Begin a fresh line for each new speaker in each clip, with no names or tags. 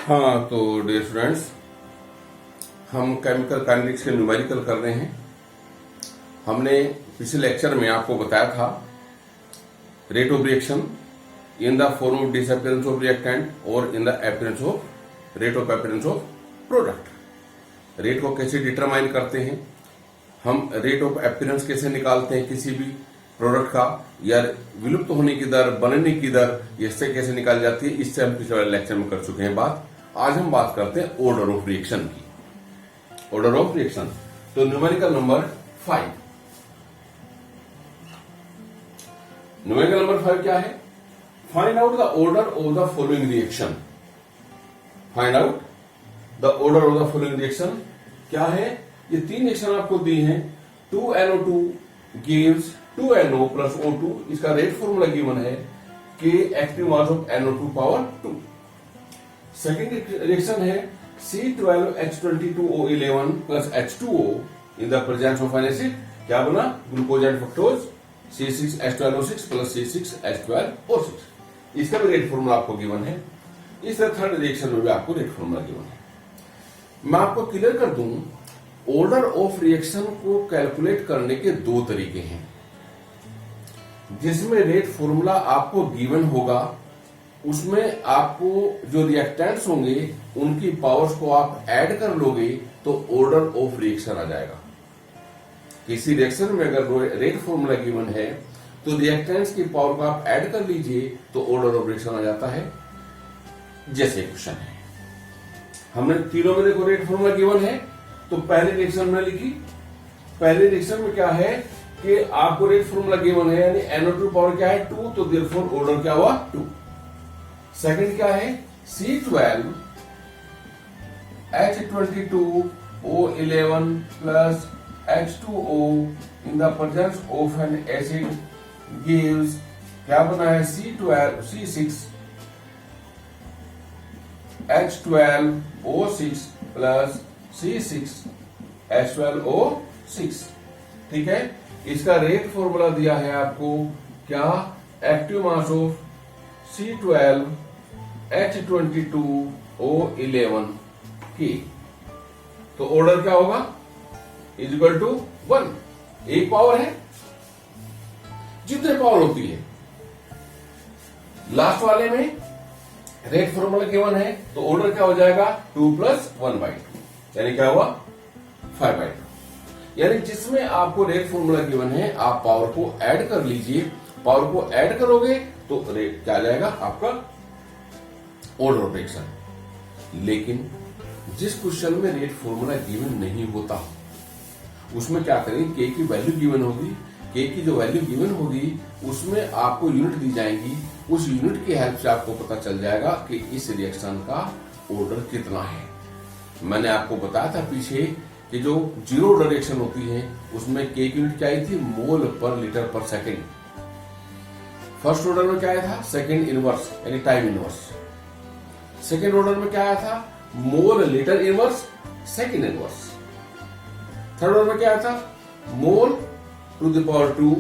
हाँ, तो dear students, हम केमिकल काइनेटिक्स के न्यूमेरिकल कर रहे हैं। हमने पिछले लेक्चर में आपको बताया था rate of reaction in the form of disappearance of reactant और in the appearance of rate of appearance of product. Rate को कैसे डिटरमाइन करते हैं, हम रेट ऑफ अपीयरेंस कैसे निकालते हैं किसी भी प्रोडक्ट का, या विलुप्त होने की दर, बनने की दर, इससे कैसे निकाली जाती है, इससे हम पिछले लेक्चर में कर चुके हैं बात। आज हम बात करते हैं ऑर्डर ऑफ रिएक्शन की। ऑर्डर ऑफ रिएक्शन, तो न्यूमेरिकल नंबर 5। न्यूमेरिकल नंबर 5 क्या है? Find out the order of the following reaction. Find out the order of the following reaction क्या है? ये तीन रिएक्शन आपको दी हैं। 2NO2 gives 2NO plus O2। इसका रेट फॉर्मूला गिवन है कि active mass of NO2 power 2। Second reaction है C12H22O11 plus H2O in the presence of N acid. क्या बना? Glucose and fructose C6H12O6 plus C6H12O6। इसका भी रेट फॉर्मूला आपको given है। इस तरह थर्ड रिएक्शन में भी आपको रेट फॉर्मूला गिवन है। मैं आपको क्लियर कर दूं, ऑर्डर ऑफ रिएक्शन को कैलकुलेट करने के दो तरीके हैं, जिसमें रेट फॉर्मूला आपको गिवन होगा, उसमें आपको जो रिएक्टेंट्स होंगे उनकी पावर्स को आप ऐड कर लोगे तो ऑर्डर ऑफ रिएक्शन आ जाएगा। किसी रिएक्शन में अगर रेट फॉर्मूला गिवन है तो रिएक्टेंट्स की पावर को आप ऐड कर लीजिए तो ऑर्डर ऑफ रिएक्शन आ जाता है। जैसे क्वेश्चन है, हमने तीनों में देखो रेट फॉर्मूला गिवन है, तो पहले रिएक्शन में लिखी। पहले रिएक्शन में क्या है कि आपको रेट फॉर्मूला गिवन है, यानी NO2 पावर क्या है? 2, तो देयरफॉर ऑर्डर क्या हुआ? 2। सेकंड क्या है? C12H22O11 plus H2O in the presence of N acid gives, क्या बना है? C6H12O6 plus C6H12O6। ठीक है, इसका रेट फॉर्मूला दिया है आपको क्या? एक्टिव मास ऑफ C12H22O11 की। तो ऑर्डर क्या होगा? Is equal to 1। एक पावर है, जितने पावर होती है। लास्ट वाले में रेट फॉर्मूला गिवन है, तो ऑर्डर क्या हो जाएगा? 2 प्लस 1/2, यानी क्या हुआ? 5/2। यानी जिसमें आपको रेट फॉर्मूला गिवन है, आप पावर को ऐड कर लीजिए। पावर को ऐड करोगे तो रेट क्या आ जाएगा आपका? Order of reaction. लेकिन जिस क्वेश्चन में रेट फॉर्मूला गिवन नहीं होता, उसमें क्या करेंगे? के की वैल्यू गिवन होगी। के की जो वैल्यू गिवन होगी उसमें आपको यूनिट दी जाएंगी। उस यूनिट की हेल्प से आपको पता चल जाएगा कि इस रिएक्शन का ऑर्डर कितना है। मैंने आपको बताया था पीछे कि जो जीरो ऑर्डर रिएक्शन होती है उसमें के की यूनिट क्या आई थी? मोल पर लीटर पर सेकेंड। फर्स्ट ऑर्डर में क्या आया था? सेकेंड इनवर्स, यानी टाइम इनवर्स। सेकेंड ऑर्डर में क्या आया था? Mole litre inverse second inverse. Third order में क्या आया था? मोल टू द पावर 2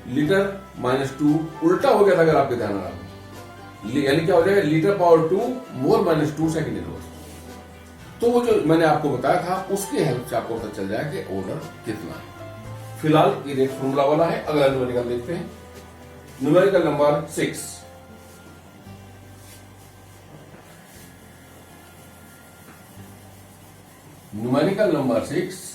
लीटर -2। उल्टा हो गया था अगर आपके ध्यान रहा, यानी क्या हो जाएगा? लीटर पावर 2 मोल -2 सेकेंड इनवर्स। तो वो जो मैंने आपको बताया था उसकी हेल्प से आपको पता चल जाएगा कि ऑर्डर कितना है। फिलहाल ये रेट फॉर्मूला वाला है। अगला न्यूमेरिकल देखते हैं। Numerical number 6। Numerical number 6।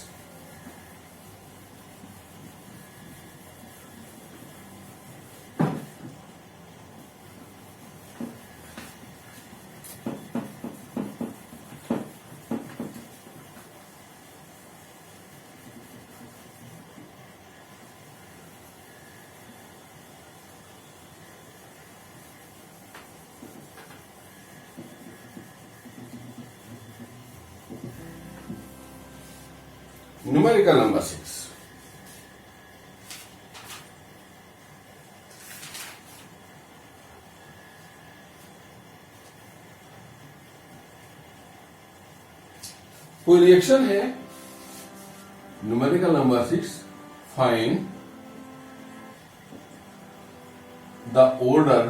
Numerical number 6। कोई रिएक्शन है। Numerical number 6, find the order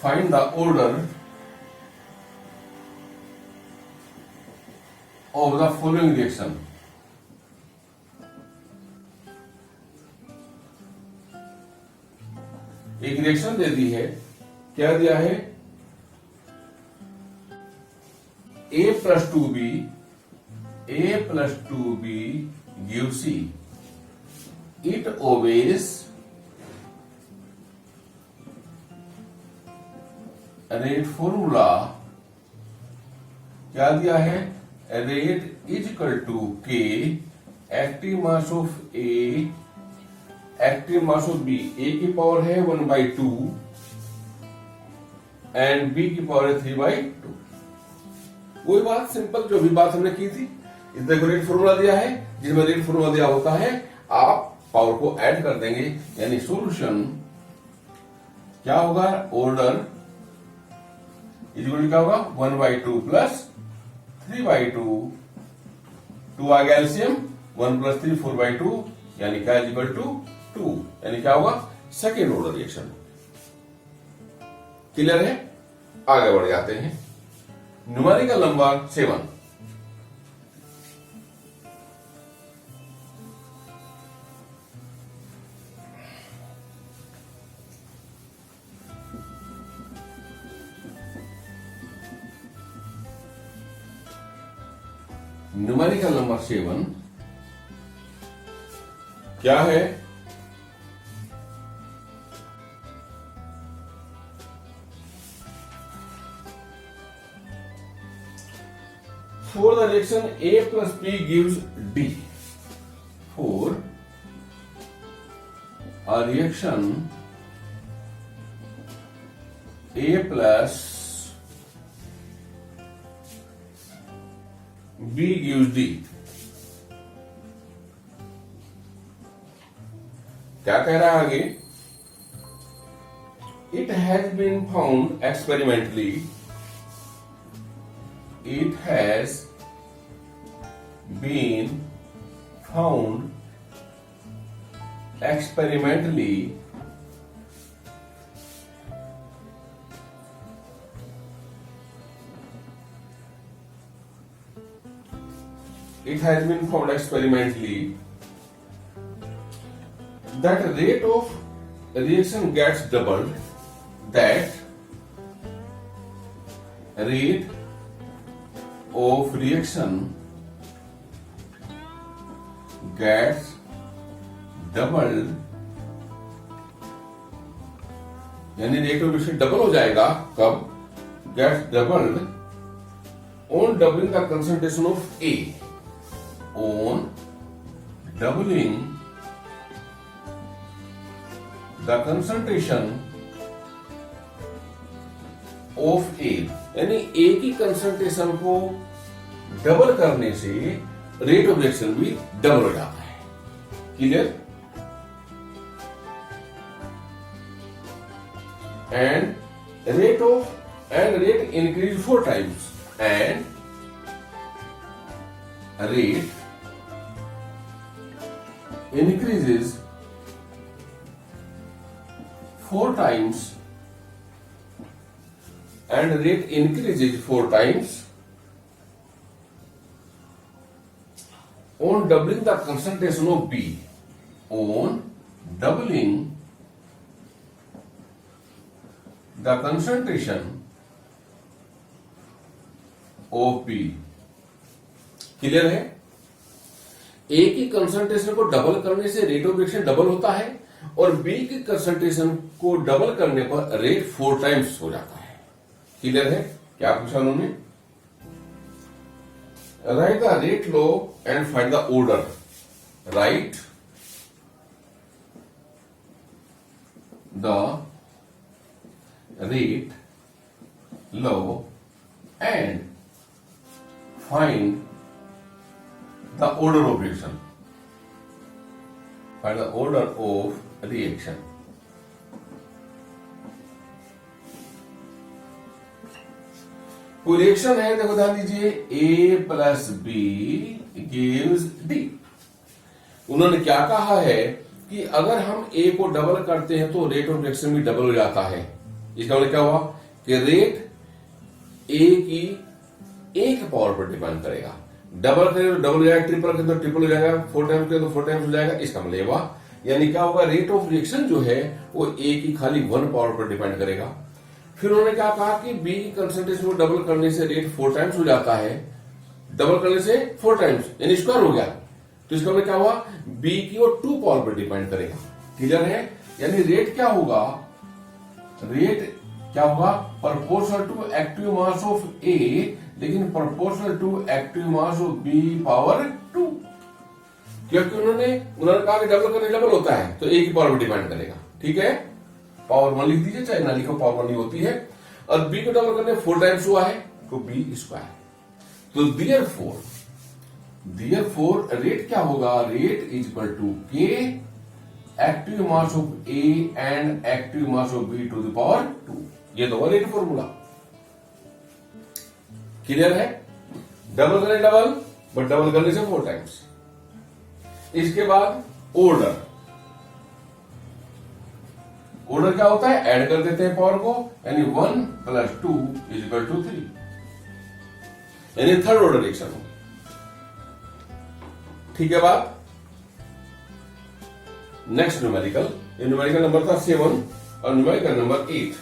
find the order of the following reaction. एक रिएक्शन दे दी है, क्या दिया है? A plus 2B gives C. It obeys rate formula। क्या दिया है? Rate is equal to K, active mass of A, active mass of B। A की power है 1/2 एंड B की पावर है 3/2। वही बात सिंपल जो भी बात हमने की थी। इस देखो रेट फॉर्मूला दिया है, जिसमें रेट फॉर्मूला दिया होता है आप पावर को ऐड कर देंगे, यानी सॉल्यूशन क्या होगा? ऑर्डर इक्वल क्या होगा? 1/2 प्लस 3/2, 2 आ गया एलसीएम, 1 प्लस 3 4/2, यानी क्या इक्वल टू 2, यानी क्या होगा? Second order reaction. क्लियर है? आगे बढ़ जाते हैं। Numerical number 7। न्यूमेरिकल नंबर 7 क्या है? For the reaction A plus B gives D. For a reaction A plus B gives D। क्या कह रहा है आगे? It has been found experimentally, it has been found experimentally that rate of reaction gets doubled, that rate of reaction gets doubled, यानी rate of reaction double हो जाएगा। कब? gets doubled on doubling the concentration of A, on doubling the concentration of A, यानी A की concentration को double करने से rate of reaction भी डबल हो जाता है। Clear? And rate increase 4 times, and rate increases 4 times, and rate increases 4 times on doubling the concentration of B, on doubling the concentration of B। Clear है? ए की concentration को double करने से rate of reaction double होता है, और B की concentration को डबल करने पर रेट 4 times हो जाता है। क्लियर है? क्या पूछा उन्होंने? Right the rate law and find the order. Right the rate law and find the order of reaction। Find the order of reaction। कोई रिएक्शन है, देखो ध्यान दीजिए, A plus B gives D। उन्होंने क्या कहा है कि अगर हम A को डबल करते हैं तो रेट ऑफ रिएक्शन भी डबल हो जाता है। इसका मतलब क्या हुआ? कि रेट ए की एक पावर पर डिपेंड करेगा। डबल करें तो डबल हो जाएगा, ट्रिपल करें तो ट्रिपल हो जाएगा, 4 टाइम्स करें तो 4 टाइम्स हो जाएगा। इसका मतलब हुआ यानी क्या होगा, रेट ऑफ रिएक्शन जो है वो ए की खाली 1 पावर पर डिपेंड करेगा। फिर उन्होंने क्या कहा कि बी की कंसंट्रेशन को डबल करने से रेट 4 टाइम्स हो जाता है, डबल करने से 4 टाइम्स यानी स्क्वायर हो गया। तो इसका मतलब क्या हुआ, बी की वो 2 पावर पर डिपेंड करेगा। क्लियर है? यानी रेट क्या होगा, रेट क्या होगा, proportional to active mass of A, लेकिन proportional to active mass of B power 2, क्योंकि उन्होंने कहा कि डबल करने डबल होता है तो ए की पावर पर डिपेंड करेगा। ठीक है, पावर 1 लिख दीजिए, चाहे ना लिखो, पावर 1 ही होती है। और बी को डबल करने 4 टाइम्स हुआ है तो बी स्क्वायर। तो देयरफॉर रेट क्या होगा, rate is equal to K active mass of A and active mass of B to the power 2। ये तो रेट फॉर्मूला क्लियर है। डबल करने डबल, बट डबल करने से 4 टाइम्स। इसके बाद ऑर्डर क्या होता है, ऐड कर देते हैं पावर को, यानी 1 + 2 = 3, यानी थर्ड ऑर्डर रिएक्शन हो। ठीक है बात। नेक्स्ट न्यूमेरिकल, ये न्यूमेरिकल नंबर था 7 और न्यूमेरिकल नंबर 8।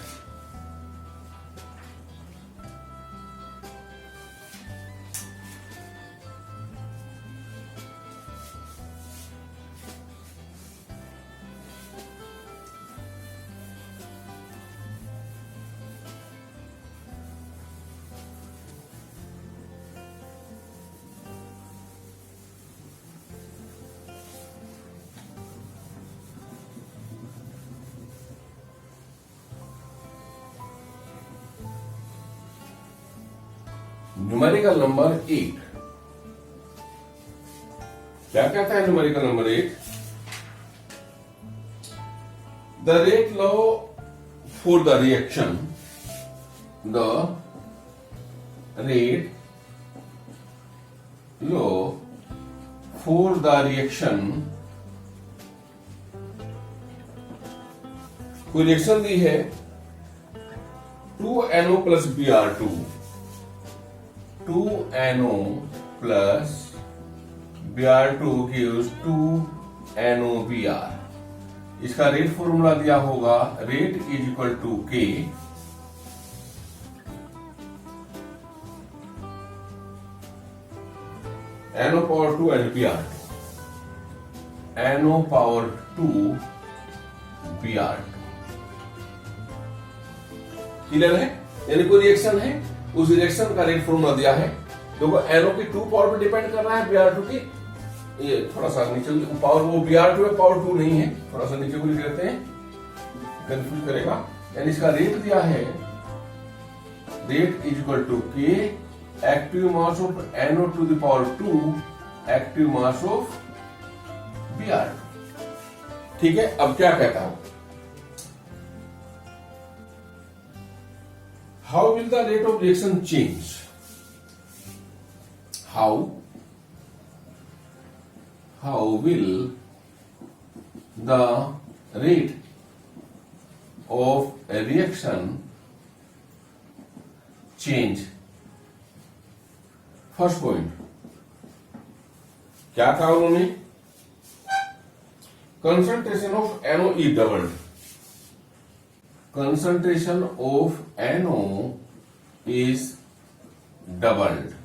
न्यूमेरिकल नंबर 8 क्या कहता है? Numerical number 8, the rate law for the reaction, the rate law for the reaction, कोई रिएक्शन दी है 2NO + Br2, 2NO plus Br2 gives 2NOBr। इसका रेट फॉर्मूला दिया होगा, रेट इज इक्वल टू के NO पावर 2 एंड Br2, NO पावर 2 Br2। Clear है? यानी कोई रिएक्शन है, उस रिएक्शन का रेट फॉर्मूला दिया है, देखो NO की 2 पावर पर डिपेंड कर रहा है, Br2 की, ये थोड़ा सा नीचे पावर, वो Br2 है, पावर 2 नहीं है, थोड़ा सा नीचे को लिख देते हैं, कंफ्यूज करेगा। यानी इसका रेट दिया है, rate is equal to K active mass of NO to the power 2 active mass of Br2। ठीक है, अब क्या कहता हूं, how will the rate of reaction change? How will the rate of a reaction change? First point क्या कहा उन्होंने, concentration of NO is doubled, concentration of NO is doubled.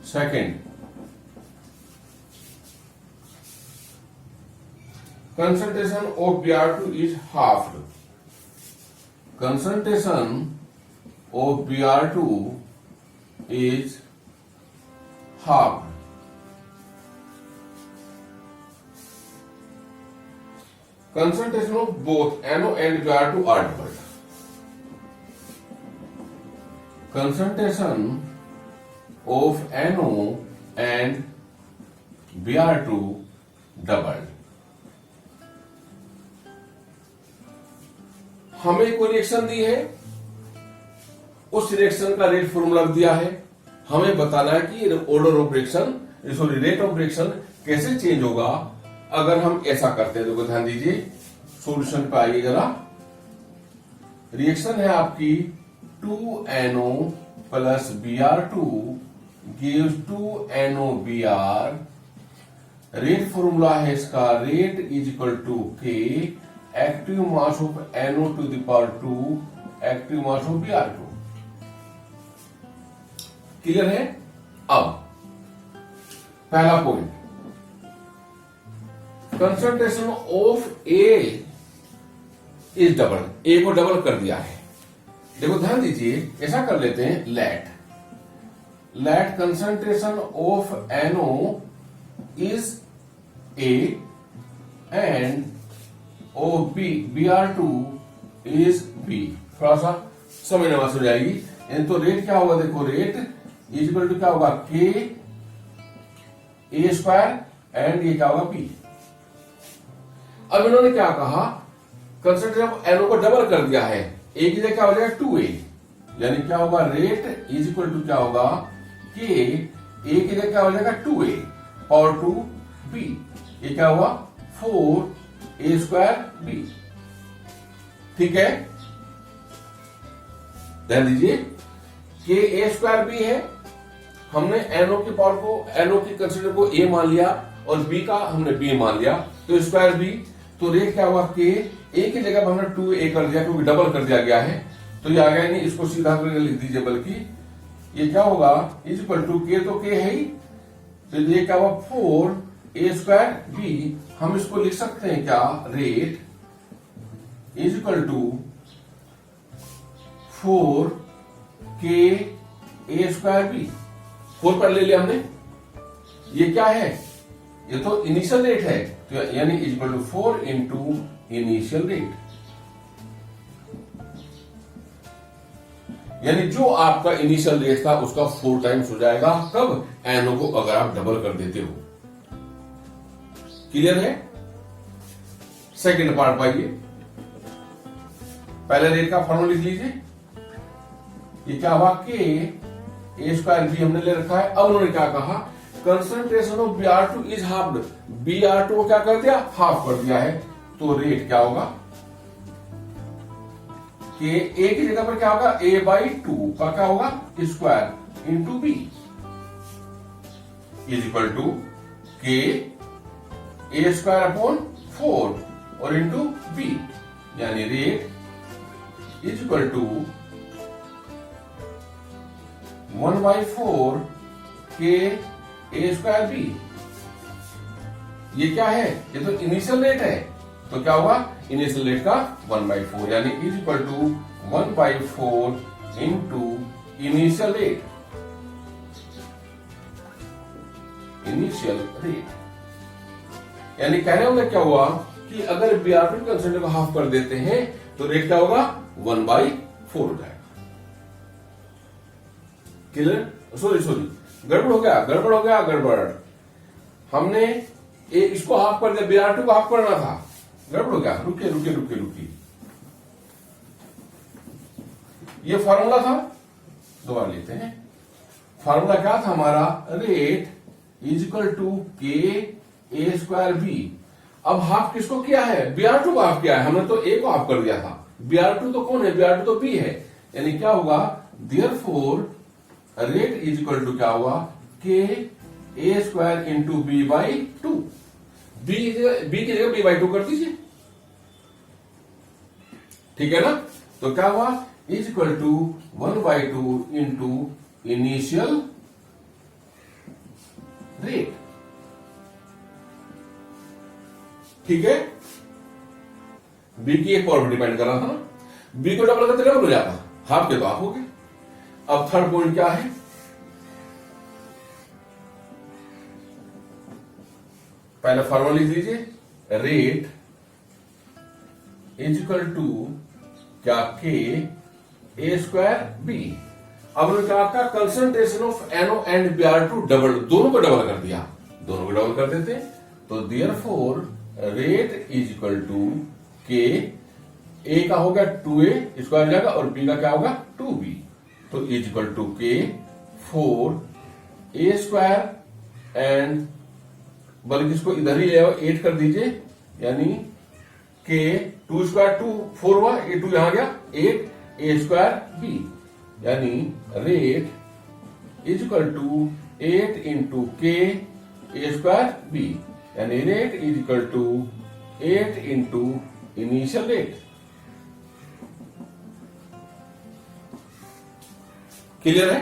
Second, concentration of Br2 is halved. Concentration of Br2 is halved. Concentration of both NO and Br2 are doubled. Concentration of NO and Br2 doubled. हमें कोई reaction दी है, उस reaction का rate formula दिया है, हमें बताना है कि order of reaction, sorry rate of reaction कैसे चेंज होगा अगर हम ऐसा करते हैं। तो ध्यान दीजिए, सॉल्यूशन पे आइए जरा। रिएक्शन है आपकी 2NO plus Br2 gives 2NOBr। Rate formula है इसका, rate is equal to K active mass of NO to the power 2 active mass of Br2। Clear है? अब पहला point, concentration of A is double, A को double कर दिया है। देखो ध्यान दीजिए, ऐसा कर लेते हैं, let concentration of NO is A and of Br2 is B। थोड़ा सा समझने वाला हो जाएगी। तो रेट क्या होगा, देखो रेट इज इक्वल टू क्या होगा, K A स्क्वायर एंड ये क्या होगा P। अब इन्होंने क्या कहा, कंसंट्रेशन ऑफ NO को डबल कर दिया है, ए की जगह क्या हो जाएगा 2A, यानी क्या होगा, रेट इज इक्वल टू क्या होगा, K A की जगह क्या हो जाएगा 2A पावर 2 B, ये क्या हुआ 4A स्क्वायर B। ठीक है, ध्यान दीजिए, K A स्क्वायर B है, हमने NO की पावर को, NO की कंसिडर को A मान लिया और B का हमने B मान लिया, तो स्क्वायर B। तो रेट क्या हुआ, K A की जगह पर हमने 2A कर दिया क्योंकि डबल कर दिया गया है, तो ये आ गया नहीं, इसको सीधा करके लिख दीजिए, बल्कि ये क्या होगा, इज इक्वल टू K तो K है ही, तो ये क्या हुआ 4A स्क्वायर B। हम इसको लिख सकते हैं क्या, rate is equal to 4K A square B। 4 पर ले लिया हमने, ये क्या है, ये तो इनिशियल रेट है, तो यानी is equal to 4 into initial rate, यानी जो आपका इनिशियल रेट था उसका 4 टाइम्स हो जाएगा। कब, NO को अगर आप डबल कर देते हो। क्लियर है? सेकेंड पार्ट पाइए, पहले रेट का फॉर्मूला लिख लीजिए, ये क्या हुआ, K A स्क्वायर B हमने ले रखा है। अब उन्होंने क्या कहा, concentration of Br2 is half, Br2 को क्या कर दिया, हाफ कर दिया है, तो रेट क्या होगा, कि A की जगह पर क्या होगा, A/2 का क्या होगा, square into B is equal to K A square upon 4 और इंटू B, यानी rate is equal to 1/4 K A square B। ये क्या है, ये तो इनिशियल रेट है, तो क्या हुआ, इनिशियल रेट का 1/4, यानी is equal to 1/4 into initial rate, initial rate. यानी कहने वाला क्या हुआ कि अगर Br2 कंसंट्रेशन को हाफ कर देते हैं तो रेट क्या होगा, 1/4 हो जाएगा। क्लियर? सॉरी गड़बड़ हो गया, हमने इसको हाफ कर दिया, Br2 को हाफ करना था, गड़बड़ हो गया। रुकिए, ये फॉर्मूला था, दोबारा लेते हैं। फॉर्मूला क्या था हमारा, rate is equal to K A square B। अब हाफ किसको किया है, Br2 को हाफ किया है, हमने तो A को हाफ कर दिया था। Br2 तो कौन है, Br2 तो B है, यानी क्या होगा, therefore rate is equal to क्या हुआ, K A square into B/2। B की जगह B/2 कर दीजिए, ठीक है ना। तो क्या हुआ, is equal to 1/2 into initial rate. ठीक है, B की एक पावर डिपेंड कर रहा था ना, B को डबल करते डबल हो जाता, हाफ के तो हाफ हो गए। अब थर्ड पॉइंट क्या है, पहले फॉर्मूला लिख लीजिए, रेट इज इक्वल टू क्या, K A स्क्वायर B। अब उन्होंने क्या कहा, concentration of NO and Br2 double, दोनों को डबल कर दिया, दोनों को डबल कर देते, तो therefore rate is equal to K A का होगा 2A स्क्वायर जाएगा और B का क्या होगा 2B, तो is equal to K 4A square and, बल्कि इसको इधर ही ले आओ, 8 कर दीजिए, यानी के 2 स्क्वायर 2 4 हुआ, ये 2 यहां गया 8 ए स्क्वायर बी, यानी rate is equal to 8 into K A square B, यानी rate is equal to 8 into initial rate. Clear है?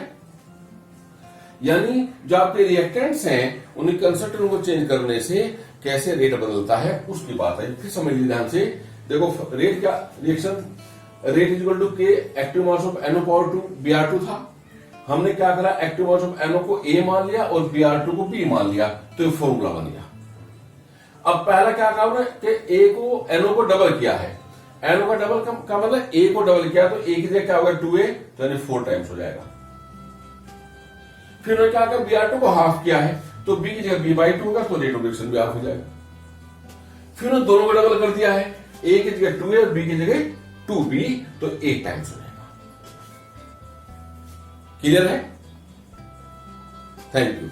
यानी जो आपके रिएक्टेंट्स हैं उन्हें कंसंट्रेंट को चेंज करने से कैसे रेट बदलता है उसकी बात है। फिर समझ लीजिए ध्यान से, देखो रेट क्या, reaction rate is equal to K active mass of NO पावर 2 Br2 था। हमने क्या करा, एक्टिव मास ऑफ NO को A मान लिया और Br2 को B मान लिया, तो ये फॉर्मूला बन गया। अब पहला क्या काम है कि A को NO को डबल किया है, NO का डबल का मतलब A को डबल किया, तो A की जगह क्या होगा 2A, तो यानी 4 टाइम्स हो जाएगा। फिर उन्होंने क्या कहा, Br2 को हाफ किया है, तो B की जगह B/2 होगा, तो रेट ऑफ रिएक्शन भी हाफ हो जाएगा। फिर उन्होंने दोनों को डबल कर दिया है, A की जगह 2A और B की जगह 2B, तो 8 टाइम्स हो जाएगा। क्लियर है? Thank you.